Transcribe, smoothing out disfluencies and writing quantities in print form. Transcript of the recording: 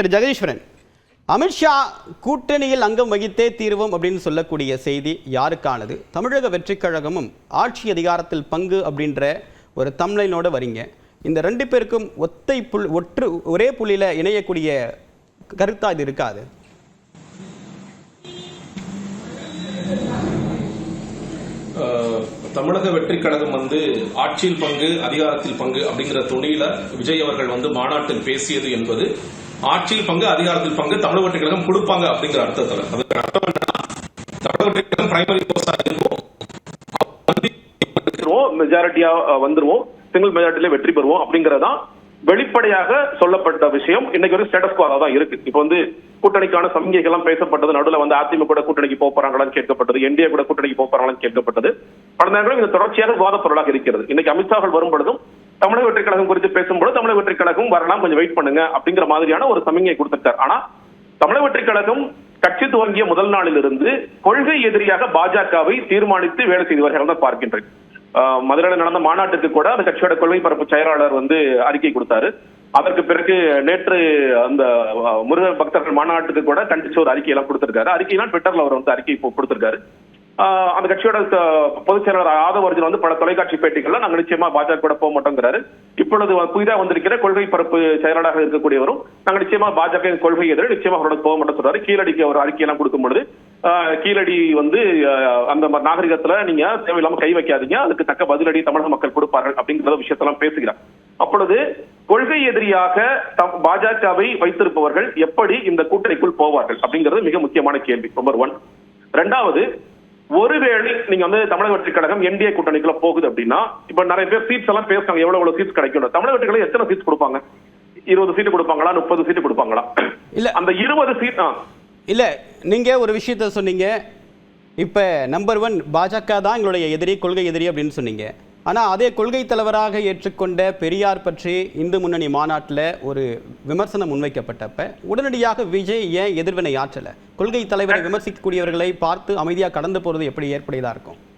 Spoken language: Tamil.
திரு ஜெகதீஸ்வரன், அமித்ஷா கூட்டணியில் அங்கம் வகித்தே தீர்வோம் அப்படின்னு சொல்லக்கூடிய செய்தி யாருக்கானது? தமிழக வெற்றிக் கழகமும் ஆட்சி அதிகாரத்தில் பங்கு அப்படின்ற ஒரு தம்ப்லைனோட வரீங்க. இந்த ரெண்டு பேருக்கும் ஒரே புள்ளியில இணையக்கூடிய கருத்தா இது இருக்காது? தமிழக வெற்றிக் கழகம் ஆட்சியில் பங்கு அதிகாரத்தில் பங்கு அப்படிங்கிற துணியில விஜய் அவர்கள் மாநாட்டில் பேசியது என்பது ஆட்சியில் பங்கு அதிகாரத்தில் பங்கு தமிழக வெற்றிக் கழகம் கொடுப்பாங்க அப்படிங்கிற அர்த்தத்தில். அதுக்கு அர்த்தம் என்னன்னா, தமிழக வெற்றிக் கழகம் பிரைமரி போர்ஸா இருக்கும், மெஜாரிட்டியா வந்துருவோம், சிங்கிள் மெஜாரிட்டியில வெற்றி பெறுவோம் அப்படிங்கறதான் வெளிப்படையாக சொல்லப்பட்ட விஷயம். இன்னைக்கு ஒரு ஸ்டேட்டஸ் குவோ தான் இருக்கு. இப்போ கூட்டணிக்கான சமிகைகள் எல்லாம் பேசப்பட்டது. நடுவில் அதிமுக கூட கூட்டணிக்கு போறாங்களான்னு கேட்கப்பட்டது, என்டிஏ கூட கூட்டணிக்கு போறாங்களான்னு கேட்கப்பட்டது. பல நேரங்களும் இந்த தொடர்ச்சியாக விவாத பொருளாக இருக்கிறது. இன்னைக்கு அமித்ஷா வரும் பொழுதும் தமிழக வெற்றிக் கழகம் குறித்து பேசும்போது தமிழக வெற்றிக் கழகம் வரலாம், கொஞ்சம் வெயிட் பண்ணுங்க அப்படிங்கிற மாதிரியான ஒரு சமிகை கொடுத்திருக்கார். ஆனா தமிழக வெற்றிக் கழகம் கட்சி துவங்கிய முதல் நாளில் இருந்து கொள்கை எதிரியாக பாஜகவை தீர்மானித்து வேலை செய்தவர்கள் தான் பார்க்கின்றேன். மதுரையில் நடந்த மாநாட்டுக்கு கூட அந்த கட்சியோட கொள்கை பரப்பு செயலாளர் அறிக்கை கொடுத்தாரு. அதற்கு பிறகு நேற்று அந்த முருக பக்தர்கள் மாநாட்டுக்கு கூட கண்டிச்சு ஒரு அறிக்கையெல்லாம் கொடுத்திருக்காரு. அறிக்கையெல்லாம் ட்விட்டர்ல அவர் அறிக்கை கொடுத்திருக்காரு. அந்த கட்சியோட பொதுச் செயலாளர் ஆதவ் அர்ஜுன் பல தொலைக்காட்சி பேட்டிகள்ல நாங்க நிச்சயமா பாஜக கூட போக மாட்டோங்கிறாரு. இப்பொழுது புதிதாக வந்திருக்கிற கொள்கை பரப்பு செயலாளராக இருக்கக்கூடியவரும் நாங்க நிச்சயமா பாஜக கொள்கை எதிர நிச்சயமா அவரோட போக மாட்டோம் சொல்றாரு. கீழடிக்கு ஒரு அறிக்கையெல்லாம் கொடுக்கும் பொழுது கீழடி அந்த நாகரிகத்துல நீங்க தேவையில்லாம கை வைக்காதீங்க, அதுக்கு தக்க பதிலடி தமிழக மக்கள் கொடுப்பார்கள் அப்படிங்கிற விஷயத்தெல்லாம் பேசுகிறார். அப்பொழுது கொள்கை எதிரியாக பாஜகவை வைத்திருப்பவர்கள் எப்படி இந்த கூட்டணிக்குள் போவார்கள் அப்படிங்கிறது மிக முக்கியமான கேள்வி, நம்பர் 1. ரெண்டாவது, ஒருவேளை நீங்க தமிழக வெற்றிக் கழகம் என்டிஏ கூட்டணிக்குள்ள போகுது அப்படின்னா, இப்ப நிறைய பேர் சீட்ஸ் எல்லாம் பேசுறாங்க, எவ்வளவு சீட்ஸ் கிடைக்கும். தமிழக வெற்றிக் கழகம் எத்தனை சீட்ஸ் கொடுப்பாங்க? 20 சீட்டு கொடுப்பாங்களா, 30 சீட்டு கொடுப்பாங்களா? இல்ல அந்த 20 சீட் இல்ல. நீங்க ஒரு விஷயத்த சொன்னீங்க, இப்ப நம்பர் 1 பாஜக தான் எங்களுடைய எதிரி, கொள்கை எதிரி அப்படின்னு சொன்னீங்க. ஆனா அதே கொள்கை தலைவராக ஏற்றுக்கொண்ட பெரியார் பற்றி இந்து முன்னணி மாநாட்டில் ஒரு விமர்சனம் முன்வைக்கப்பட்டப்ப உடனடியாக விஜய் ஏன் எதிர்வினை ஆற்றல? கொள்கை தலைவரை விமர்சிக்கக்கூடியவர்களை பார்த்து அமைதியாக கடந்து போறது எப்படி ஏற்புடையதா இருக்கும்?